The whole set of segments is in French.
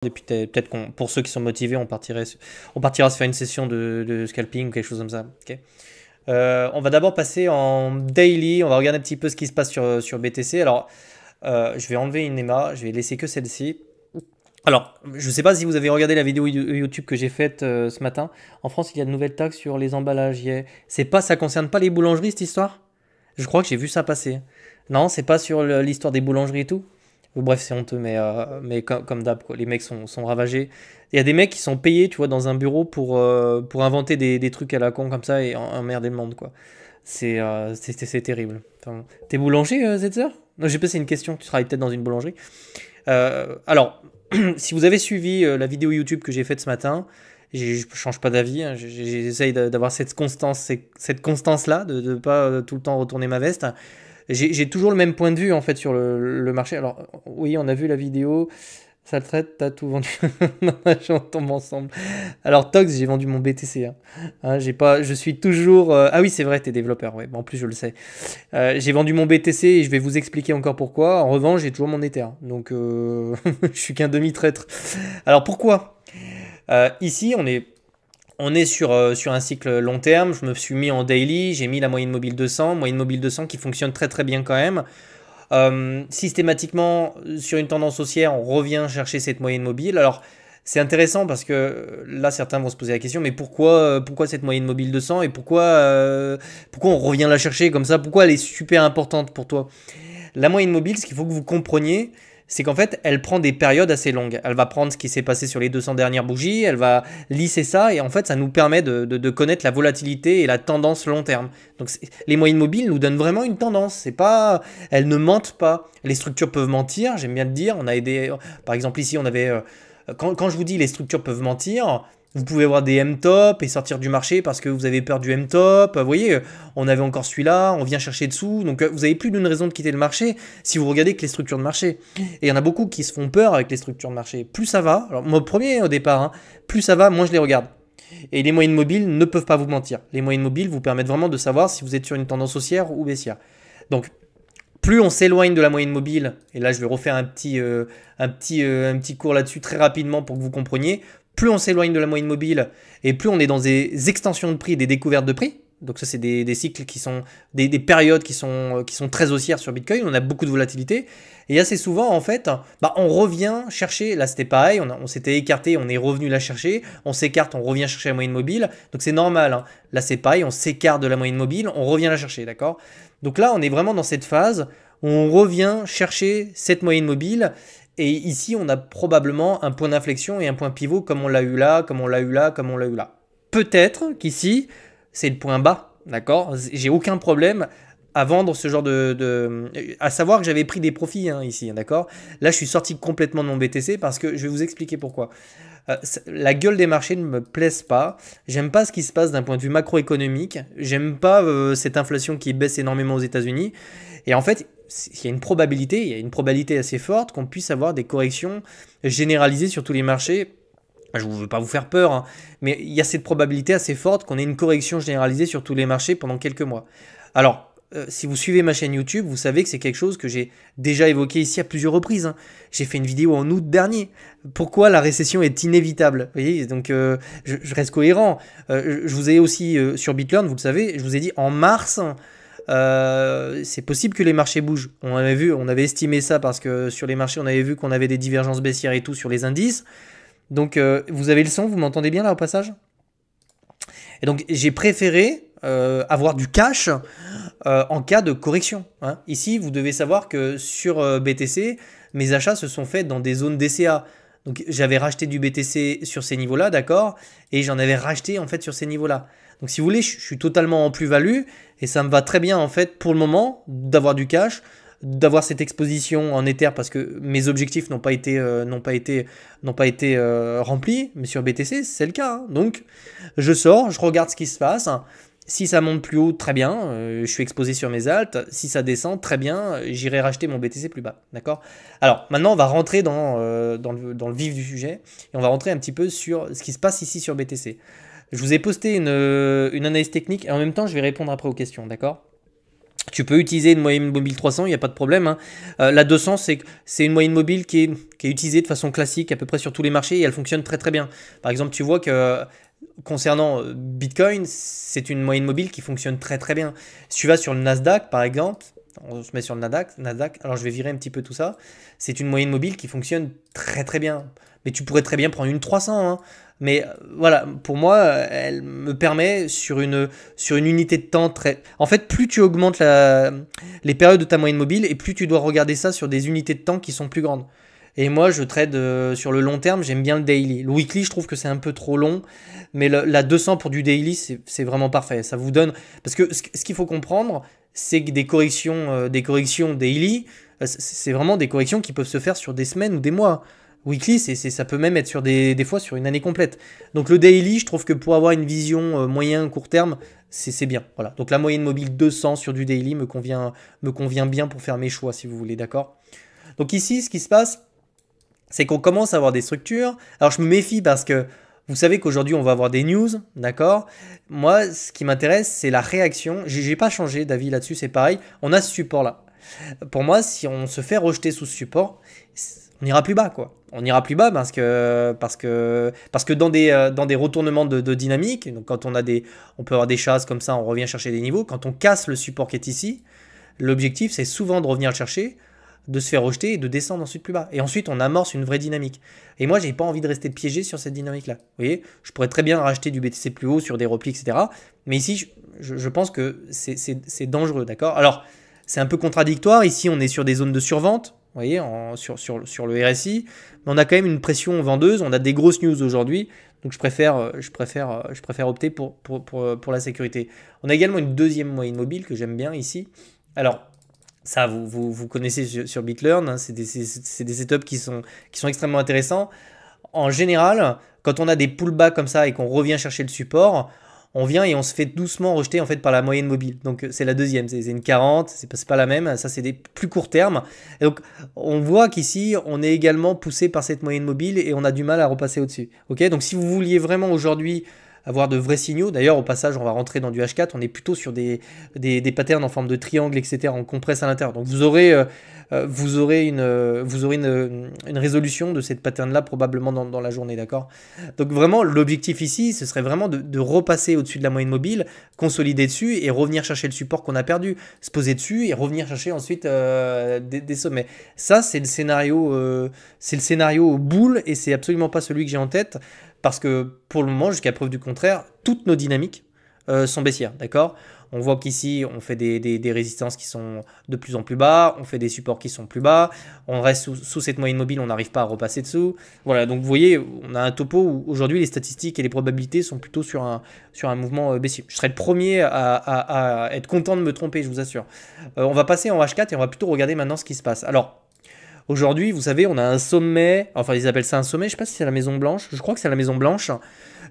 Et puis peut-être qu'on, pour ceux qui sont motivés, on partira se faire une session de scalping ou quelque chose comme ça. Ok. On va d'abord passer en daily. On va regarder un petit peu ce qui se passe sur BTC. Alors, je vais enlever une EMA. Je vais laisser que celle-ci. Alors, je ne sais pas si vous avez regardé la vidéo YouTube que j'ai faite ce matin. En France, il y a de nouvelles taxes sur les emballages. Ça concerne pas les boulangeries, cette histoire? Je crois que j'ai vu ça passer. Non, c'est pas sur l'histoire des boulangeries et tout. Bref, c'est honteux, mais comme d'hab, quoi. Les mecs sont ravagés. Il y a des mecs qui sont payés, tu vois, dans un bureau pour inventer des trucs à la con comme ça et emmerder le monde, quoi. C'est terrible. Enfin, t'es boulanger, Zetzer? Non, j'ai passé une question. Tu travailles peut-être dans une boulangerie. Alors, si vous avez suivi la vidéo YouTube que j'ai faite ce matin, je change pas d'avis. Hein, j'essaye d'avoir cette constance-là, de ne pas tout le temps retourner ma veste. J'ai toujours le même point de vue en fait sur le marché. Alors oui, on a vu la vidéo. Ça traite, t'as tout vendu. On tombe ensemble. Alors Tox, j'ai vendu mon BTC. Hein. Hein, je suis toujours. Ah oui, c'est vrai, t'es développeur. Ouais. Bon, en plus, je le sais. J'ai vendu mon BTC et je vais vous expliquer encore pourquoi. En revanche, j'ai toujours mon Ether. Donc, je suis qu'un demi-traître. Alors pourquoi ici, on est sur un cycle long terme. Je me suis mis en daily. J'ai mis la moyenne mobile 200. Moyenne mobile 200 qui fonctionne très très bien quand même. Systématiquement, sur une tendance haussière, on revient chercher cette moyenne mobile. Alors, c'est intéressant parce que là, certains vont se poser la question, mais pourquoi cette moyenne mobile 200 et pourquoi on revient la chercher comme ça? Pourquoi elle est super importante pour toi? La moyenne mobile, ce qu'il faut que vous compreniez, c'est qu'en fait, elle prend des périodes assez longues. Elle va prendre ce qui s'est passé sur les 200 dernières bougies, elle va lisser ça, et en fait, ça nous permet de connaître la volatilité et la tendance long terme. Donc, les moyennes mobiles nous donnent vraiment une tendance. C'est pas, elles ne mentent pas. Les structures peuvent mentir, j'aime bien le dire. On a aidé, par exemple, ici, on avait, quand je vous dis les structures peuvent mentir, vous pouvez voir des M-top et sortir du marché parce que vous avez peur du M-top. Vous voyez, on avait encore celui-là, on vient chercher dessous. Donc vous avez plus d'une raison de quitter le marché si vous regardez que les structures de marché. Et il y en a beaucoup qui se font peur avec les structures de marché. Plus ça va, alors moi premier au départ, hein, plus ça va, moins je les regarde. Et les moyennes mobiles ne peuvent pas vous mentir. Les moyennes mobiles vous permettent vraiment de savoir si vous êtes sur une tendance haussière ou baissière. Donc plus on s'éloigne de la moyenne mobile, et là je vais refaire un petit cours là-dessus très rapidement pour que vous compreniez, plus on s'éloigne de la moyenne mobile et plus on est dans des extensions de prix, des découvertes de prix. Donc ça c'est des cycles qui sont des périodes qui sont très haussières sur Bitcoin, on a beaucoup de volatilité et assez souvent en fait, on revient chercher, là c'était pareil, on s'était écarté, on est revenu la chercher, on s'écarte, on revient chercher la moyenne mobile, donc c'est normal, hein. Là c'est pareil, on s'écarte de la moyenne mobile, on revient la chercher, d'accord? Donc là on est vraiment dans cette phase où on revient chercher cette moyenne mobile. Et ici, on a probablement un point d'inflexion et un point pivot comme on l'a eu là, comme on l'a eu là, comme on l'a eu là. Peut-être qu'ici, c'est le point bas, d'accord? J'ai aucun problème à vendre ce genre à savoir que j'avais pris des profits hein, ici, d'accord? Là, je suis sorti complètement de mon BTC parce que je vais vous expliquer pourquoi. La gueule des marchés ne me plaise pas. J'aime pas ce qui se passe d'un point de vue macroéconomique. J'aime pas cette inflation qui baisse énormément aux États-Unis. Et en fait, il y a une probabilité assez forte qu'on puisse avoir des corrections généralisées sur tous les marchés. Je ne veux pas vous faire peur, hein, mais il y a cette probabilité assez forte qu'on ait une correction généralisée sur tous les marchés pendant quelques mois. Alors, si vous suivez ma chaîne YouTube, vous savez que c'est quelque chose que j'ai déjà évoqué ici à plusieurs reprises. Hein. J'ai fait une vidéo en août dernier. Pourquoi la récession est inévitable? Vous voyez, donc je reste cohérent. Je vous ai aussi sur BitLearn, vous le savez, je vous ai dit en mars, c'est possible que les marchés bougent. On avait estimé ça parce que sur les marchés, on avait vu qu'on avait des divergences baissières et tout sur les indices. Donc, vous avez le son, vous m'entendez bien là au passage? Et donc, j'ai préféré avoir du cash en cas de correction. Hein. Ici, vous devez savoir que sur BTC, mes achats se sont faits dans des zones DCA. Donc, j'avais racheté du BTC sur ces niveaux-là, d'accord? Et j'en avais racheté en fait sur ces niveaux-là. Donc, si vous voulez, je suis totalement en plus-value et ça me va très bien en fait pour le moment d'avoir du cash, d'avoir cette exposition en Ether parce que mes objectifs n'ont pas été remplis, mais sur BTC c'est le cas. Hein. Donc je sors, je regarde ce qui se passe. Si ça monte plus haut, très bien, je suis exposé sur mes alts. Si ça descend, très bien, j'irai racheter mon BTC plus bas. D'accord? Alors maintenant on va rentrer dans le vif du sujet et on va rentrer un petit peu sur ce qui se passe ici sur BTC. Je vous ai posté une analyse technique et en même temps je vais répondre après aux questions, d'accord? Tu peux utiliser une moyenne mobile 300, il n'y a pas de problème, hein. La 200, c'est une moyenne mobile qui est utilisée de façon classique à peu près sur tous les marchés et elle fonctionne très très bien. Par exemple, tu vois que concernant Bitcoin, c'est une moyenne mobile qui fonctionne très très bien. Si tu vas sur le Nasdaq, par exemple, on se met sur le Nasdaq, alors je vais virer un petit peu tout ça, c'est une moyenne mobile qui fonctionne très très bien. Mais tu pourrais très bien prendre une 300, hein. Mais voilà, pour moi, elle me permet sur une unité de temps très... En fait, plus tu augmentes les périodes de ta moyenne mobile et plus tu dois regarder ça sur des unités de temps qui sont plus grandes. Et moi, je trade sur le long terme, j'aime bien le daily. Le weekly, je trouve que c'est un peu trop long, mais la 200 pour du daily, c'est vraiment parfait. Ça vous donne... Parce que ce qu'il faut comprendre, c'est que des corrections daily, c'est vraiment des corrections qui peuvent se faire sur des semaines ou des mois. Weekly, ça peut même être sur des fois sur une année complète. Donc le daily, je trouve que pour avoir une vision moyen court terme, c'est bien. Voilà. Donc la moyenne mobile 200 sur du daily me convient bien pour faire mes choix, si vous voulez, d'accord? Donc ici, ce qui se passe, c'est qu'on commence à avoir des structures. Alors je me méfie parce que vous savez qu'aujourd'hui on va avoir des news, d'accord? Moi, ce qui m'intéresse, c'est la réaction. J'ai pas changé d'avis là-dessus, c'est pareil. On a ce support-là. Pour moi, si on se fait rejeter sous ce support, on n'ira plus bas, quoi. On n'ira plus bas parce que dans des retournements de dynamique, donc quand on peut avoir des chasses comme ça, on revient chercher des niveaux. Quand on casse le support qui est ici, l'objectif c'est souvent de revenir le chercher, de se faire rejeter et de descendre ensuite plus bas. Et ensuite, on amorce une vraie dynamique. Et moi, j'ai pas envie de rester piégé sur cette dynamique-là. Vous voyez, je pourrais très bien racheter du BTC plus haut sur des replis, etc. Mais ici, je pense que c'est dangereux, d'accord? Alors, c'est un peu contradictoire. Ici, on est sur des zones de survente, vous voyez, sur le RSI. Mais on a quand même une pression vendeuse. On a des grosses news aujourd'hui. Donc, je préfère opter pour la sécurité. On a également une deuxième moyenne mobile que j'aime bien ici. Alors, ça, vous connaissez sur BitLearn, hein, c'est des setups qui sont extrêmement intéressants. En général, quand on a des pullbacks comme ça et qu'on revient chercher le support, on vient et on se fait doucement rejeter en fait par la moyenne mobile. Donc c'est la deuxième, c'est une 40, c'est pas la même, ça c'est des plus court terme. Et donc on voit qu'ici on est également poussé par cette moyenne mobile et on a du mal à repasser au-dessus. Ok, donc si vous vouliez vraiment aujourd'hui avoir de vrais signaux, d'ailleurs au passage on va rentrer dans du H4, on est plutôt sur des patterns en forme de triangle, etc. On compresse à l'intérieur. Donc vous aurez une résolution de cette pattern là probablement dans la journée, d'accord? Donc vraiment l'objectif ici ce serait vraiment de repasser au-dessus de la moyenne mobile, consolider dessus et revenir chercher le support qu'on a perdu, se poser dessus et revenir chercher ensuite des sommets. Ça c'est le scénario boule et c'est absolument pas celui que j'ai en tête. Parce que pour le moment, jusqu'à preuve du contraire, toutes nos dynamiques sont baissières, d'accord? On voit qu'ici, on fait des résistances qui sont de plus en plus bas, on fait des supports qui sont plus bas, on reste sous cette moyenne mobile, on n'arrive pas à repasser dessous. Voilà, donc vous voyez, on a un topo où aujourd'hui les statistiques et les probabilités sont plutôt sur un mouvement baissier. Je serais le premier à être content de me tromper, je vous assure. On va passer en H4 et on va plutôt regarder maintenant ce qui se passe. Alors, aujourd'hui, vous savez, on a un sommet, enfin ils appellent ça un sommet, je ne sais pas si c'est la Maison Blanche, je crois que c'est la Maison Blanche,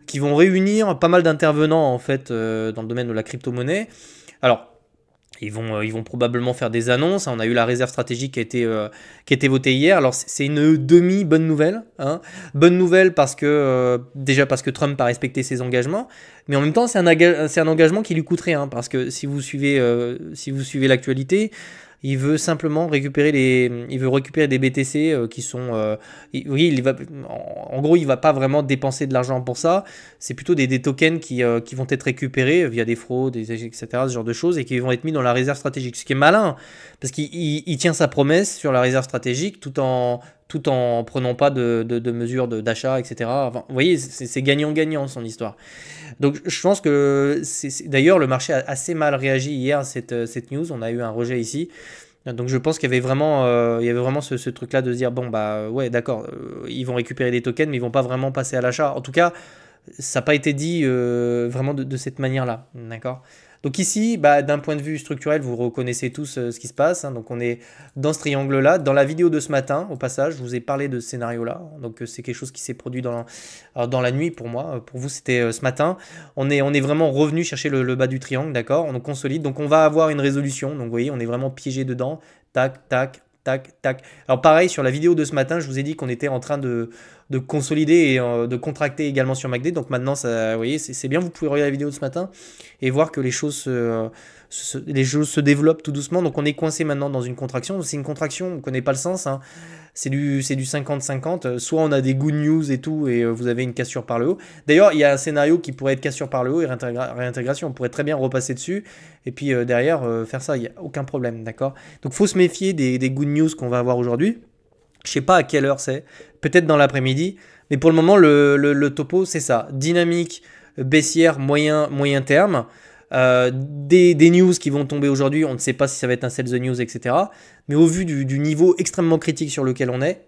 qui vont réunir pas mal d'intervenants en fait dans le domaine de la crypto-monnaie. Alors, ils vont probablement faire des annonces. On a eu la réserve stratégique qui a été votée hier. Alors c'est une demi-bonne nouvelle, hein. Bonne nouvelle parce que déjà parce que Trump a respecté ses engagements, mais en même temps c'est un engagement qui lui coûte rien parce que si vous suivez l'actualité, il veut simplement récupérer des BTC qui sont... oui, en gros, il ne va pas vraiment dépenser de l'argent pour ça. C'est plutôt des tokens qui vont être récupérés via des fraudes, etc., ce genre de choses, et qui vont être mis dans la réserve stratégique. Ce qui est malin, parce qu'il tient sa promesse sur la réserve stratégique tout en prenant pas de mesures d'achat, etc. Enfin, vous voyez, c'est gagnant-gagnant son histoire. Donc je pense que d'ailleurs le marché a assez mal réagi hier à cette news, on a eu un rejet ici. Donc je pense qu'il y avait vraiment, ce truc-là de se dire, bon bah ouais d'accord, ils vont récupérer des tokens mais ils vont pas vraiment passer à l'achat. En tout cas, ça n'a pas été dit vraiment de cette manière-là, d'accord? Donc ici, bah, d'un point de vue structurel, vous reconnaissez tous ce qui se passe, hein. Donc on est dans ce triangle-là. Dans la vidéo de ce matin, au passage, je vous ai parlé de ce scénario-là. Donc c'est quelque chose qui s'est produit dans la nuit pour moi. Pour vous, c'était ce matin. On est vraiment revenu chercher le bas du triangle, d'accord? On consolide. Donc on va avoir une résolution. Donc vous voyez, on est vraiment piégé dedans. Tac, tac, tac, tac. Alors pareil, sur la vidéo de ce matin, je vous ai dit qu'on était en train de de consolider et de contracter également sur MACD. Donc maintenant, ça, vous voyez, c'est bien. Vous pouvez regarder la vidéo de ce matin et voir que les choses se développent tout doucement. Donc on est coincé maintenant dans une contraction. C'est une contraction, on ne connaît pas le sens. Hein. C'est du 50-50. Soit on a des good news et tout, et vous avez une cassure par le haut. D'ailleurs, il y a un scénario qui pourrait être cassure par le haut et réintégration. On pourrait très bien repasser dessus et puis derrière faire ça. Il n'y a aucun problème, d'accord? Donc faut se méfier des good news qu'on va avoir aujourd'hui. Je sais pas à quelle heure c'est, peut-être dans l'après-midi, mais pour le moment, le topo, c'est ça. Dynamique baissière moyen terme. Des news qui vont tomber aujourd'hui, on ne sait pas si ça va être un sell the news, etc. Mais au vu du niveau extrêmement critique sur lequel on est,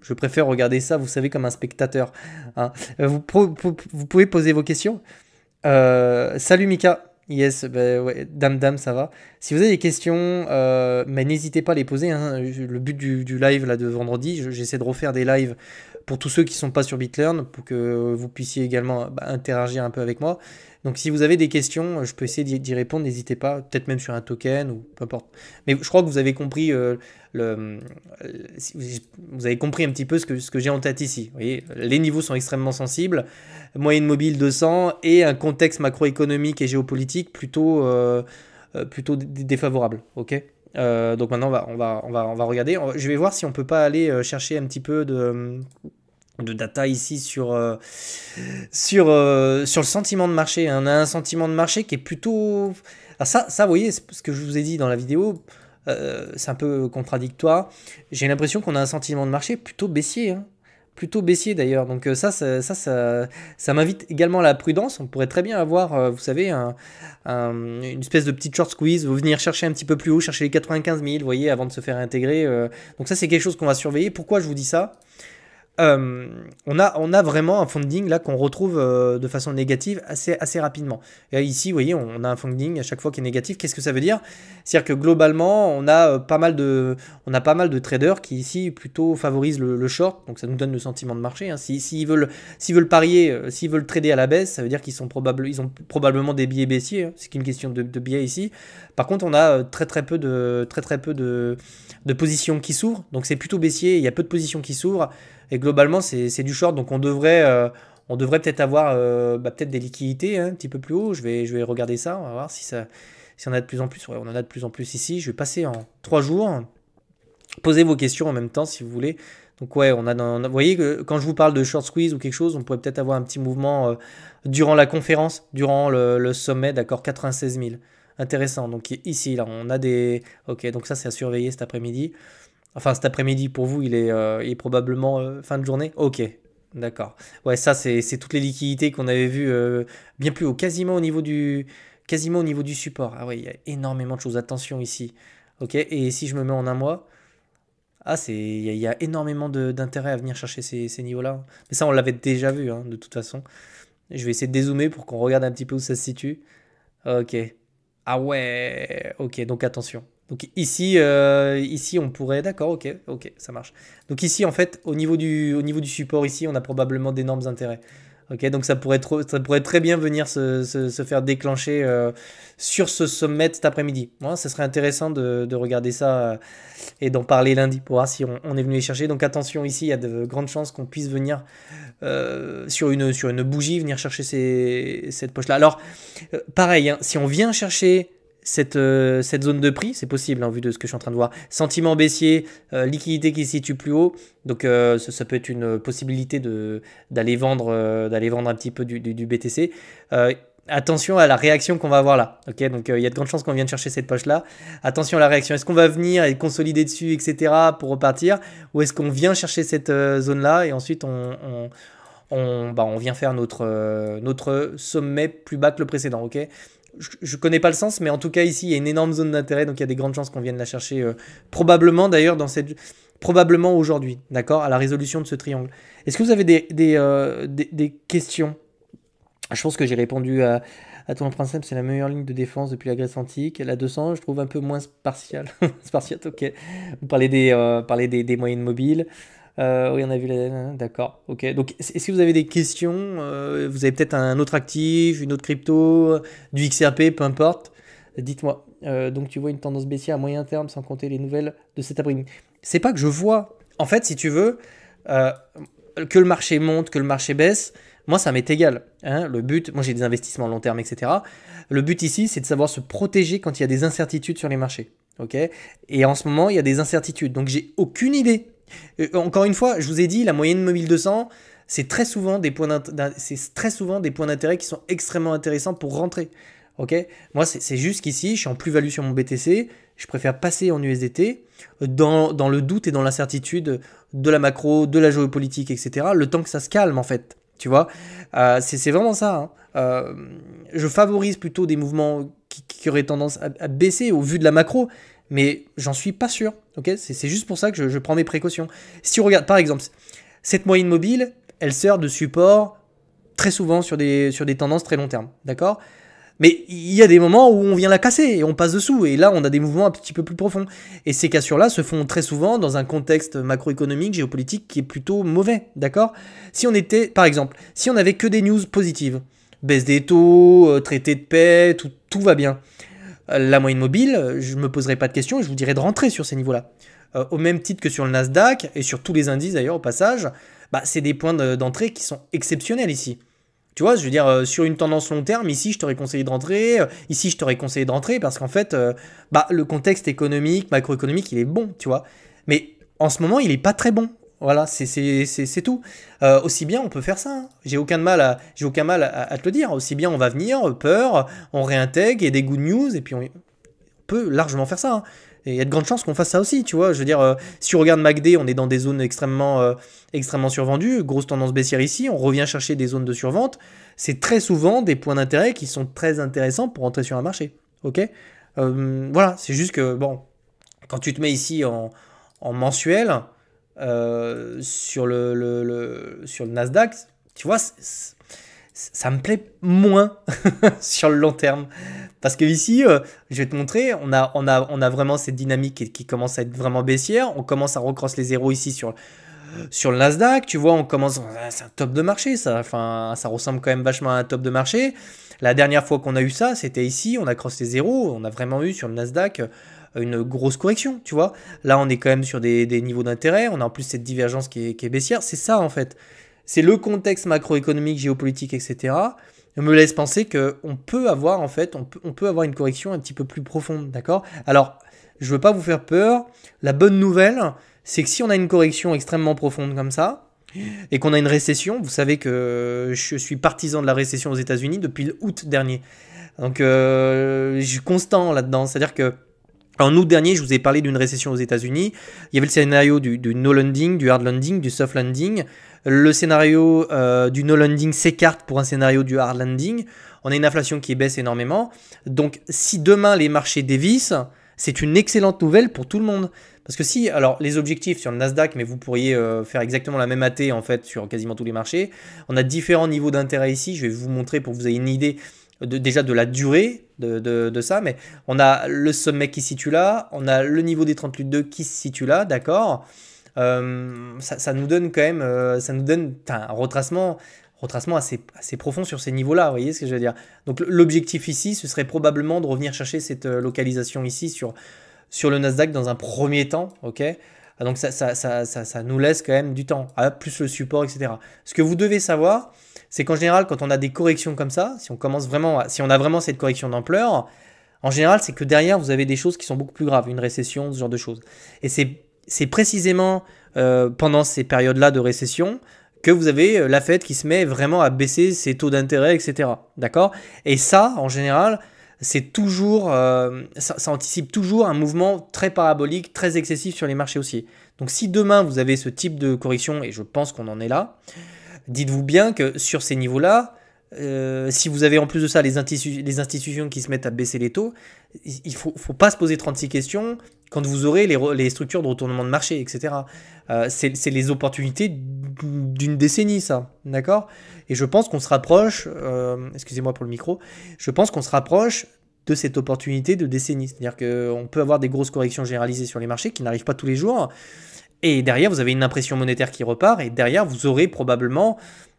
je préfère regarder ça, vous savez, comme un spectateur. Hein. Vous pouvez poser vos questions. Salut Mika. Yes, bah ouais, dame, ça va. Si vous avez des questions, mais n'hésitez pas à les poser. Hein. Le but du live là, de vendredi, j'essaie de refaire des lives pour tous ceux qui ne sont pas sur BitLearn, pour que vous puissiez également interagir un peu avec moi. Donc si vous avez des questions, je peux essayer d'y répondre, n'hésitez pas, peut-être même sur un token ou peu importe. Mais je crois que vous avez compris, vous avez compris un petit peu ce que j'ai en tête ici. Vous voyez, les niveaux sont extrêmement sensibles, moyenne mobile 200 et un contexte macroéconomique et géopolitique plutôt défavorable. Ok. Donc maintenant on va regarder. Je vais voir si on peut pas aller chercher un petit peu de data ici sur le sentiment de marché. On a un sentiment de marché qui est plutôt... Alors ça vous voyez, ce que je vous ai dit dans la vidéo, c'est un peu contradictoire. J'ai l'impression qu'on a un sentiment de marché plutôt baissier. Hein. Plutôt baissier d'ailleurs. Donc ça m'invite également à la prudence. On pourrait très bien avoir, vous savez, une espèce de petite short squeeze, venir chercher un petit peu plus haut, chercher les 95 000, vous voyez, avant de se faire intégrer. Donc ça, c'est quelque chose qu'on va surveiller. Pourquoi je vous dis ça ? On a vraiment un funding là qu'on retrouve de façon négative assez rapidement. Et ici, vous voyez, on a un funding à chaque fois qui est négatif. Qu'est-ce que ça veut dire? C'est-à-dire que globalement, on a pas mal de traders qui ici plutôt favorisent le short. Donc ça nous donne le sentiment de marché. Hein. S'ils veulent parier, s'ils veulent trader à la baisse, ça veut dire ils ont probablement des billets baissiers. Hein. C'est qu'une question de billets ici. Par contre, on a très peu de positions qui s'ouvrent. Donc c'est plutôt baissier. Il y a peu de positions qui s'ouvrent. Et globalement, c'est du short, donc on devrait peut-être avoir peut-être des liquidités hein, un petit peu plus haut. Je vais regarder ça, on va voir si on a de plus en plus. Ouais, on en a de plus en plus ici. Je vais passer en 3 jours. Posez vos questions en même temps si vous voulez. Donc ouais, vous voyez que quand je vous parle de short squeeze ou quelque chose, on pourrait peut-être avoir un petit mouvement durant la conférence, durant le sommet, d'accord, 96 000. Intéressant. Donc ici, là, on a des... Ok, donc ça, c'est à surveiller cet après-midi. Enfin, cet après-midi, pour vous, il est probablement fin de journée. Ok, d'accord. Ouais, ça, c'est toutes les liquidités qu'on avait vues bien plus haut, quasiment au niveau du support. Ah ouais, il y a énormément de choses. Attention ici. Ok, et si je me mets en un mois, il y a énormément d'intérêt à venir chercher ces niveaux-là. Mais ça, on l'avait déjà vu, hein, de toute façon. Je vais essayer de dézoomer pour qu'on regarde un petit peu où ça se situe. Ok. Ah ouais, ok, donc attention. Donc ici, on pourrait... D'accord, ok, ça marche. Donc ici, en fait, au niveau du support, ici, on a probablement d'énormes intérêts. Ok, donc ça pourrait très bien venir se faire déclencher sur ce sommet cet après-midi. Moi, ça serait intéressant de regarder ça et d'en parler lundi pour voir si on est venu les chercher. Donc attention, ici, il y a de grandes chances qu'on puisse venir sur une bougie, venir chercher cette poche-là. Alors, pareil, hein, si on vient chercher cette zone de prix, c'est possible, en vue de ce que je suis en train de voir. Sentiment baissier, liquidité qui se situe plus haut. Donc ça peut être une possibilité d'aller vendre un petit peu du BTC. Attention à la réaction qu'on va avoir là. Ok, donc il y a de grandes chances qu'on vienne chercher cette poche là. Attention à la réaction. Est-ce qu'on va venir et consolider dessus, etc. pour repartir, ou est-ce qu'on vient chercher cette zone là et ensuite on vient faire notre sommet plus bas que le précédent. Ok. Je connais pas le sens, mais en tout cas ici il y a une énorme zone d'intérêt, donc il y a des grandes chances qu'on vienne la chercher probablement d'ailleurs probablement aujourd'hui, d'accord, à la résolution de ce triangle. Est-ce que vous avez des questions? Je pense que j'ai répondu à ton principe, c'est la meilleure ligne de défense depuis la Grèce antique. La 200, je trouve un peu moins spartiale. Spartiate, ok. Vous parlez des moyennes mobiles. Oui, on a vu D'accord, ok. Donc, est-ce que vous avez des questions? Vous avez peut-être un autre actif, une autre crypto, du XRP, peu importe. Dites-moi. Donc, tu vois une tendance baissière à moyen terme sans compter les nouvelles de cet après-midi. C'est pas que je vois. En fait, si tu veux, que le marché monte, que le marché baisse, moi ça m'est égal. Hein. Le but, moi j'ai des investissements long terme, etc. Le but ici, c'est de savoir se protéger quand il y a des incertitudes sur les marchés. Ok. Et en ce moment, il y a des incertitudes. Donc j'ai aucune idée. Encore une fois, je vous ai dit, la moyenne mobile 200, c'est très souvent des points d'intérêt qui sont extrêmement intéressants pour rentrer. Ok. Moi, c'est juste qu'ici, je suis en plus-value sur mon BTC. Je préfère passer en USDT dans le doute et dans l'incertitude de la macro, de la géopolitique, etc. Le temps que ça se calme, en fait. Tu vois, c'est vraiment ça. Hein. Je favorise plutôt des mouvements qui auraient tendance à baisser au vu de la macro, mais j'en suis pas sûr. Okay, c'est juste pour ça que je prends mes précautions. Si on regarde, par exemple, cette moyenne mobile, elle sert de support très souvent sur des tendances très long terme. D'accord ? Mais il y a des moments où on vient la casser et on passe dessous. Et là, on a des mouvements un petit peu plus profonds. Et ces cassures-là se font très souvent dans un contexte macroéconomique, géopolitique qui est plutôt mauvais. D'accord ? Si on était, par exemple, si on n'avait que des news positives, baisse des taux, traité de paix, tout va bien. La moyenne mobile, je ne me poserai pas de questions et je vous dirais de rentrer sur ces niveaux-là. Au même titre que sur le Nasdaq et sur tous les indices d'ailleurs au passage, bah, c'est des points d'entrée qui sont exceptionnels ici. Tu vois, je veux dire, sur une tendance long terme, ici, je t'aurais conseillé de rentrer, ici, je t'aurais conseillé de rentrer, parce qu'en fait, bah, le contexte économique, macroéconomique, il est bon, tu vois. Mais en ce moment, il n'est pas très bon. Voilà, c'est tout. Aussi bien, on peut faire ça. Hein. J'ai aucun mal à te le dire. Aussi bien, on va venir, peur, on réintègre, il y a des good news, et puis on peut largement faire ça. Hein. Et il y a de grandes chances qu'on fasse ça aussi, tu vois. Je veux dire, si on regarde MACD, on est dans des zones extrêmement survendues, grosse tendance baissière ici, on revient chercher des zones de survente. C'est très souvent des points d'intérêt qui sont très intéressants pour entrer sur un marché. Ok. Voilà, c'est juste que, bon, quand tu te mets ici en mensuel, sur le Nasdaq, tu vois, ça me plaît moins sur le long terme. Parce que ici, je vais te montrer, on a vraiment cette dynamique qui commence à être vraiment baissière. On commence à recross les zéros ici sur le Nasdaq. Tu vois, on commence, c'est un top de marché, ça. Enfin, ça ressemble quand même vachement à un top de marché. La dernière fois qu'on a eu ça, c'était ici. On a cross les zéros. On a vraiment eu sur le Nasdaq une grosse correction, tu vois. Là, on est quand même sur des niveaux d'intérêt. On a en plus cette divergence qui est baissière. C'est ça, en fait. C'est le contexte macroéconomique, géopolitique, etc. me laisse penser qu'on peut avoir, en fait, on peut avoir une correction un petit peu plus profonde, d'accord ? Alors, je ne veux pas vous faire peur. La bonne nouvelle, c'est que si on a une correction extrêmement profonde comme ça, et qu'on a une récession, vous savez que je suis partisan de la récession aux États-Unis depuis l'août dernier. Donc, je suis constant là-dedans. C'est-à-dire que en août dernier, je vous ai parlé d'une récession aux États-Unis. Il y avait le scénario du no landing, du hard landing, du soft landing. Le scénario du no landing s'écarte pour un scénario du hard landing. On a une inflation qui baisse énormément. Donc, si demain les marchés dévissent, c'est une excellente nouvelle pour tout le monde. Parce que si, alors les objectifs sur le Nasdaq, mais vous pourriez faire exactement la même AT en fait sur quasiment tous les marchés. On a différents niveaux d'intérêt ici. Je vais vous montrer pour que vous ayez une idée déjà de la durée de ça. Mais on a le sommet qui se situe là. On a le niveau des 38,2 qui se situe là, d'accord. Ça nous donne quand même un retracement assez profond sur ces niveaux-là, vous voyez ce que je veux dire. Donc l'objectif ici, ce serait probablement de revenir chercher cette localisation ici sur le Nasdaq dans un premier temps, ok. Donc ça nous laisse quand même du temps, plus le support, etc. Ce que vous devez savoir, c'est qu'en général, quand on a des corrections comme ça, si on a vraiment cette correction d'ampleur, en général, c'est que derrière, vous avez des choses qui sont beaucoup plus graves, une récession, ce genre de choses. Et c'est précisément pendant ces périodes-là de récession que vous avez la Fed qui se met vraiment à baisser ses taux d'intérêt, etc. D'accord ? Et ça, en général, c'est toujours, ça anticipe toujours un mouvement très parabolique, très excessif sur les marchés haussiers. Donc si demain vous avez ce type de correction, et je pense qu'on en est là, dites-vous bien que sur ces niveaux-là, si vous avez en plus de ça les institutions qui se mettent à baisser les taux, il ne faut pas se poser 36 questions quand vous aurez les structures de retournement de marché, etc. C'est les opportunités d'une décennie, ça, d'accord ? Et je pense qu'on se rapproche, excusez-moi pour le micro, je pense qu'on se rapproche de cette opportunité de décennie. C'est-à-dire qu'on peut avoir des grosses corrections généralisées sur les marchés qui n'arrivent pas tous les jours, et derrière, vous avez une impression monétaire qui repart, et derrière, vous aurez probablement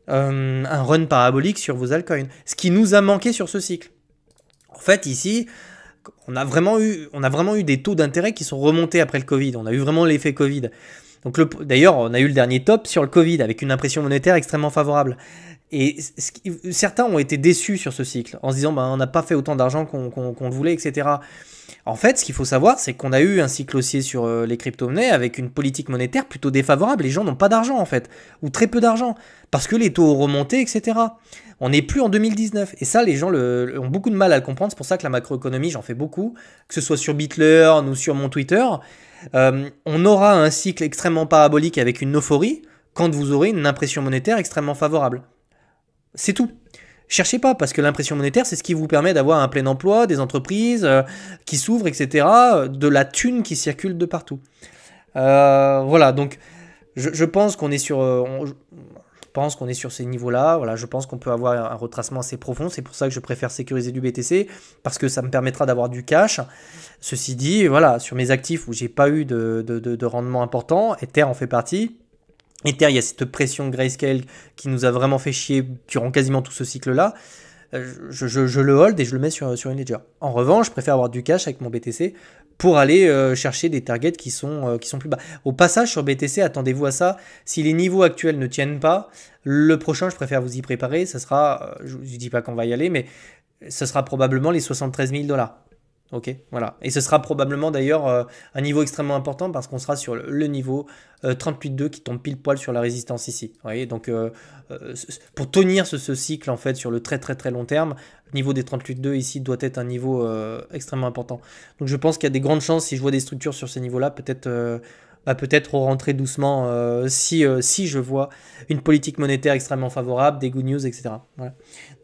un run parabolique sur vos altcoins. Ce qui nous a manqué sur ce cycle. En fait, ici, on a vraiment eu des taux d'intérêt qui sont remontés après le Covid. On a eu vraiment l'effet Covid. Donc d'ailleurs, on a eu le dernier top sur le Covid avec une impression monétaire extrêmement favorable. Et certains ont été déçus sur ce cycle en se disant on n'a pas fait autant d'argent qu'on le voulait, etc. En fait, ce qu'il faut savoir, c'est qu'on a eu un cycle haussier sur les crypto-monnaies avec une politique monétaire plutôt défavorable. Les gens n'ont pas d'argent en fait, ou très peu d'argent, parce que les taux ont remonté, etc. On n'est plus en 2019. Et ça, les gens ont beaucoup de mal à le comprendre. C'est pour ça que la macroéconomie, j'en fais beaucoup, que ce soit sur BitLearn ou sur mon Twitter. On aura un cycle extrêmement parabolique avec une euphorie quand vous aurez une impression monétaire extrêmement favorable. C'est tout. Cherchez pas, parce que l'impression monétaire, c'est ce qui vous permet d'avoir un plein emploi, des entreprises qui s'ouvrent, etc., de la thune qui circule de partout. Voilà, donc je pense qu'on est sur... je pense qu'on est sur ces niveaux-là. Voilà, je pense qu'on peut avoir un retracement assez profond. C'est pour ça que je préfère sécuriser du BTC, parce que ça me permettra d'avoir du cash. Ceci dit, voilà, sur mes actifs où j'ai pas eu de rendement important, Ether en fait partie. Ether, il y a cette pression Grayscale qui nous a vraiment fait chier durant quasiment tout ce cycle-là. Je le hold et je le mets sur une ledger. En revanche, je préfère avoir du cash avec mon BTC pour aller chercher des targets qui sont plus bas. Au passage, sur BTC, attendez-vous à ça. Si les niveaux actuels ne tiennent pas, le prochain, je préfère vous y préparer. Ça sera, je ne dis pas qu'on va y aller, mais ce sera probablement les 73 000 $. Ok, voilà. Et ce sera probablement d'ailleurs un niveau extrêmement important parce qu'on sera sur le niveau 38.2 qui tombe pile poil sur la résistance ici. Vous voyez, donc pour tenir ce cycle en fait sur le très très très long terme, le niveau des 38.2 ici doit être un niveau extrêmement important. Donc je pense qu'il y a des grandes chances, si je vois des structures sur ces niveaux-là, peut-être rentrer doucement si je vois une politique monétaire extrêmement favorable, des good news, etc. Voilà.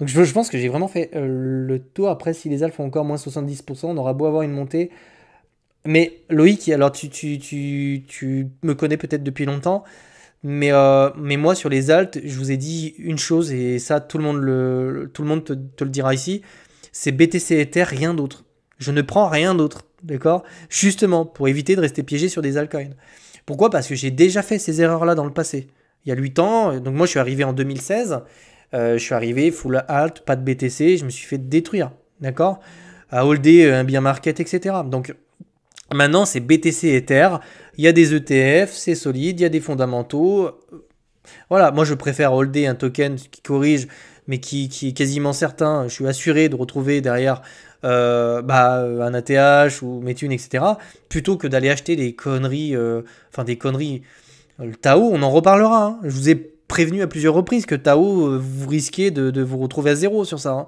Donc je pense que j'ai vraiment fait le tour. Après, si les alpes font encore moins 70%, on aura beau avoir une montée. Mais Loïc, alors tu me connais peut-être depuis longtemps, mais moi sur les altes, je vous ai dit une chose, et ça tout le monde te le dira ici, c'est BTC Ether, rien d'autre. Je ne prends rien d'autre, d'accord? Justement, pour éviter de rester piégé sur des altcoins. Pourquoi? Parce que j'ai déjà fait ces erreurs-là dans le passé. Il y a 8 ans, donc moi je suis arrivé en 2016, je suis arrivé full alt, pas de BTC, je me suis fait détruire, d'accord? À holder un bear market, etc. Donc maintenant c'est BTC Ether, il y a des ETF, c'est solide, il y a des fondamentaux. Voilà, moi je préfère holder un token qui corrige, mais qui est quasiment certain, je suis assuré de retrouver derrière un ATH ou mes thunes, etc. Plutôt que d'aller acheter des conneries, des conneries. Le Tao, on en reparlera. Hein. Je vous ai prévenu à plusieurs reprises que Tao, vous risquez de vous retrouver à zéro sur ça. Hein.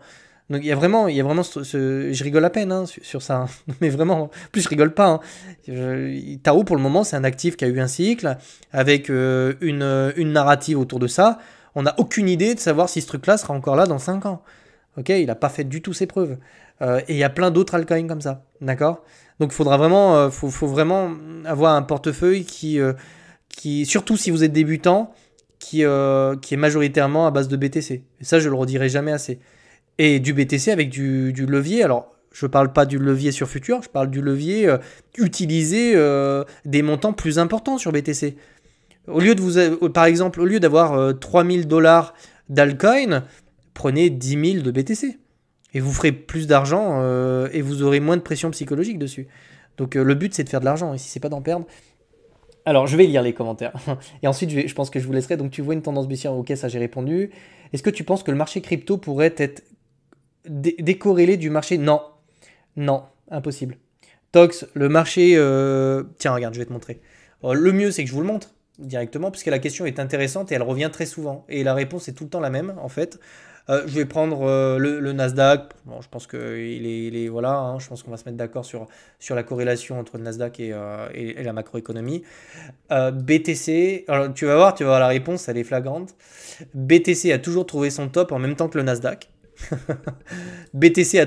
Donc il y a vraiment je rigole à peine sur ça, hein. Mais vraiment, en plus je rigole pas. Hein. Tao pour le moment c'est un actif qui a eu un cycle avec une narrative autour de ça. On n'a aucune idée de savoir si ce truc-là sera encore là dans 5 ans. Ok, il n'a pas fait du tout ses preuves. Et il y a plein d'autres altcoins comme ça, d'accord? Donc il faudra vraiment, faut vraiment avoir un portefeuille qui, surtout si vous êtes débutant, qui est majoritairement à base de BTC. Et ça, je le redirai jamais assez. Et du BTC avec du levier. Alors, je ne parle pas du levier sur futur, je parle du levier utiliser des montants plus importants sur BTC. Par exemple, au lieu d'avoir 3000 $ d'altcoin, prenez 10 000 de BTC. Et vous ferez plus d'argent et vous aurez moins de pression psychologique dessus. Donc le but c'est de faire de l'argent, ici c'est pas d'en perdre. Alors je vais lire les commentaires. Et ensuite je pense que je vous laisserai. Donc tu vois une tendance baissière, ok ça j'ai répondu. Est-ce que tu penses que le marché crypto pourrait être décorrélé du marché? Non. Non, impossible. Tox, le marché... Tiens regarde, je vais te montrer. Le mieux c'est que je vous le montre directement, puisque la question est intéressante et elle revient très souvent. Et la réponse est tout le temps la même en fait. Je vais prendre le Nasdaq. Bon, je pense que voilà. Hein, je pense qu'on va se mettre d'accord sur la corrélation entre le Nasdaq et la macroéconomie. BTC. Alors, tu vas voir la réponse, elle est flagrante. BTC a toujours trouvé son top en même temps que le Nasdaq. BTC a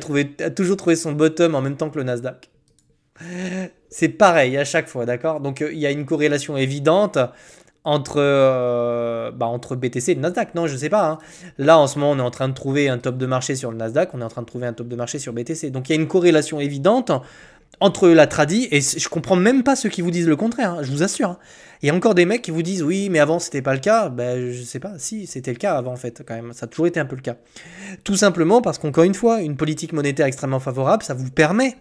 toujours trouvé son bottom en même temps que le Nasdaq. C'est pareil à chaque fois, d'accord? Donc il y a une corrélation évidente entre BTC et le Nasdaq. Non, je sais pas. Hein. Là, en ce moment, on est en train de trouver un top de marché sur le Nasdaq, on est en train de trouver un top de marché sur BTC. Donc, il y a une corrélation évidente entre la tradi, et je comprends même pas ceux qui vous disent le contraire, hein, je vous assure. Hein. Il y a encore des mecs qui vous disent, oui, mais avant, c'était pas le cas. Ben, je sais pas, si, c'était le cas avant, en fait, quand même. Ça a toujours été un peu le cas. Tout simplement parce qu'encore une fois, une politique monétaire extrêmement favorable, ça vous permet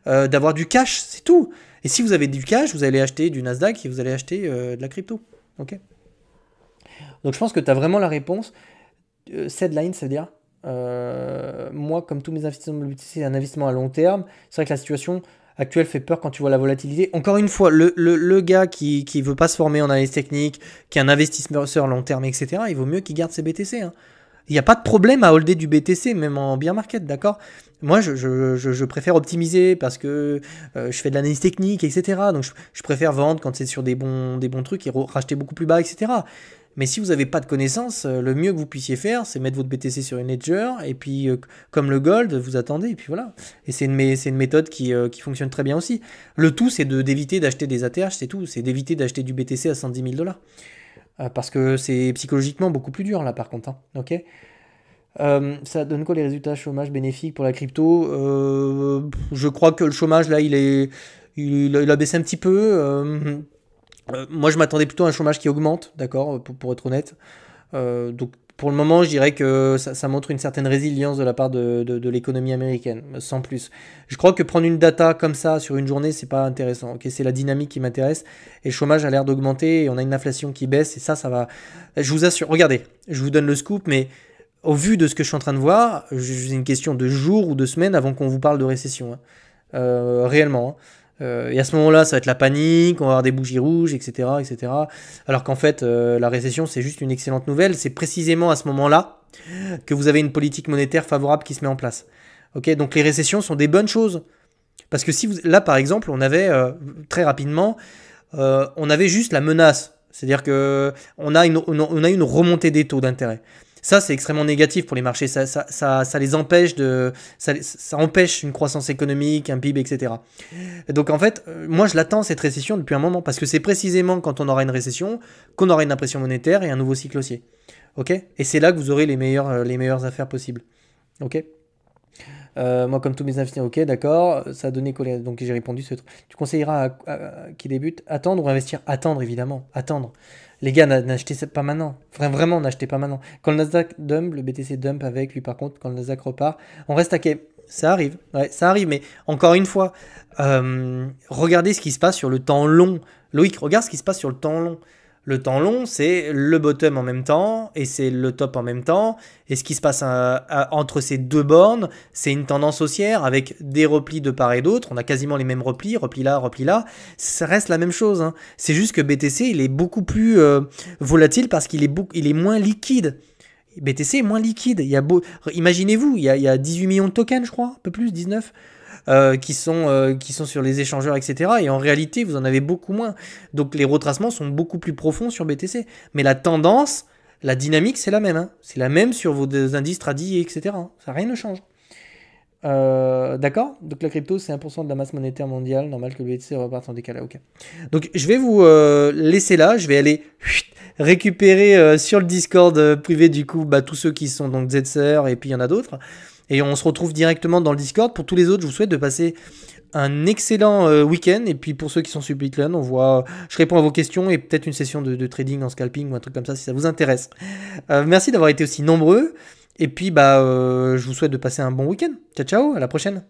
d'avoir du cash, c'est tout. Et si vous avez du cash, vous allez acheter du Nasdaq et vous allez acheter de la crypto. Ok. Donc je pense que tu as vraiment la réponse. Sedline, c'est-à-dire, moi, comme tous mes investissements, c'est un investissement à long terme. C'est vrai que la situation actuelle fait peur quand tu vois la volatilité. Encore une fois, le gars qui veut pas se former en analyse technique, qui est un investisseur long terme, etc., il vaut mieux qu'il garde ses BTC. Hein. Il n'y a pas de problème à holder du BTC, même en bear market, d'accord? Moi, je préfère optimiser parce que je fais de l'analyse technique, etc. Donc, je préfère vendre quand c'est sur des bons trucs et racheter beaucoup plus bas, etc. Mais si vous n'avez pas de connaissances, le mieux que vous puissiez faire, c'est mettre votre BTC sur une ledger, et puis, comme le gold, vous attendez, et puis voilà. Et c'est une méthode qui fonctionne très bien aussi. Le tout, c'est d'éviter d'acheter des ATH, c'est tout. C'est d'éviter d'acheter du BTC à 110 000 $. Parce que c'est psychologiquement beaucoup plus dur, là, par contre. Hein, ok. Ça donne quoi les résultats chômage bénéfique pour la crypto? Je crois que le chômage, là, il a baissé un petit peu. Moi, je m'attendais plutôt à un chômage qui augmente, d'accord, pour être honnête. Donc, pour le moment, je dirais que ça montre une certaine résilience de la part de l'économie américaine, sans plus. Je crois que prendre une data comme ça sur une journée, c'est pas intéressant. Ok, c'est la dynamique qui m'intéresse. Et le chômage a l'air d'augmenter et on a une inflation qui baisse. Et ça va. Je vous assure, regardez, je vous donne le scoop, mais au vu de ce que je suis en train de voir, c'est une question de jours ou de semaines avant qu'on vous parle de récession. Hein. Réellement. Hein. Et à ce moment-là, ça va être la panique, on va avoir des bougies rouges, etc. etc. Alors qu'en fait, la récession, c'est juste une excellente nouvelle. C'est précisément à ce moment-là que vous avez une politique monétaire favorable qui se met en place. Ok, donc les récessions sont des bonnes choses. Parce que si vous... Là, par exemple, on avait, très rapidement, on avait juste la menace. C'est-à-dire qu'on a une remontée des taux d'intérêt. Ça, c'est extrêmement négatif pour les marchés. Ça les empêche ça empêche une croissance économique, un PIB, etc. Et donc, en fait, moi, je l'attends, cette récession, depuis un moment. Parce que c'est précisément quand on aura une récession qu'on aura une impression monétaire et un nouveau cycle haussier. Ok? Et c'est là que vous aurez les meilleures affaires possibles. Ok? Moi, comme tous mes invités, ok, d'accord. Ça a donné colère. Donc, j'ai répondu ce truc. Tu conseilleras qui débute attendre ou investir? Attendre, évidemment. Attendre. Les gars, n'achetez pas maintenant. Vraiment, n'achetez pas maintenant. Quand le Nasdaq dump, le BTC dump avec lui, par contre, quand le Nasdaq repart, on reste à quai. Ça arrive. Ouais, ça arrive. Mais encore une fois, regardez ce qui se passe sur le temps long. Loïc, regarde ce qui se passe sur le temps long. Le temps long, c'est le bottom en même temps et c'est le top en même temps. Et ce qui se passe entre ces deux bornes, c'est une tendance haussière avec des replis de part et d'autre. On a quasiment les mêmes replis là, replis là. Ça reste la même chose. Hein. C'est juste que BTC, il est beaucoup plus volatile parce qu'il est moins liquide. BTC est moins liquide. Imaginez-vous, il y a 18 millions de tokens, je crois, un peu plus, 19. Qui sont sur les échangeurs, etc. Et en réalité, vous en avez beaucoup moins. Donc les retracements sont beaucoup plus profonds sur BTC. Mais la tendance, la dynamique, c'est la même. Hein. C'est la même sur vos indices tradis, etc. Hein. Ça, rien ne change. D'accord. Donc la crypto, c'est 1% de la masse monétaire mondiale. Normal que le BTC reparte en décalage. Ok. Donc je vais vous laisser là. Je vais aller récupérer sur le Discord privé, du coup, tous ceux qui sont donc ZSR et puis il y en a d'autres. Et on se retrouve directement dans le Discord. Pour tous les autres, je vous souhaite de passer un excellent week-end. Et puis pour ceux qui sont sur Bitcoin, je réponds à vos questions et peut-être une session de trading en scalping ou un truc comme ça si ça vous intéresse. Merci d'avoir été aussi nombreux. Et puis je vous souhaite de passer un bon week-end. Ciao, ciao, à la prochaine.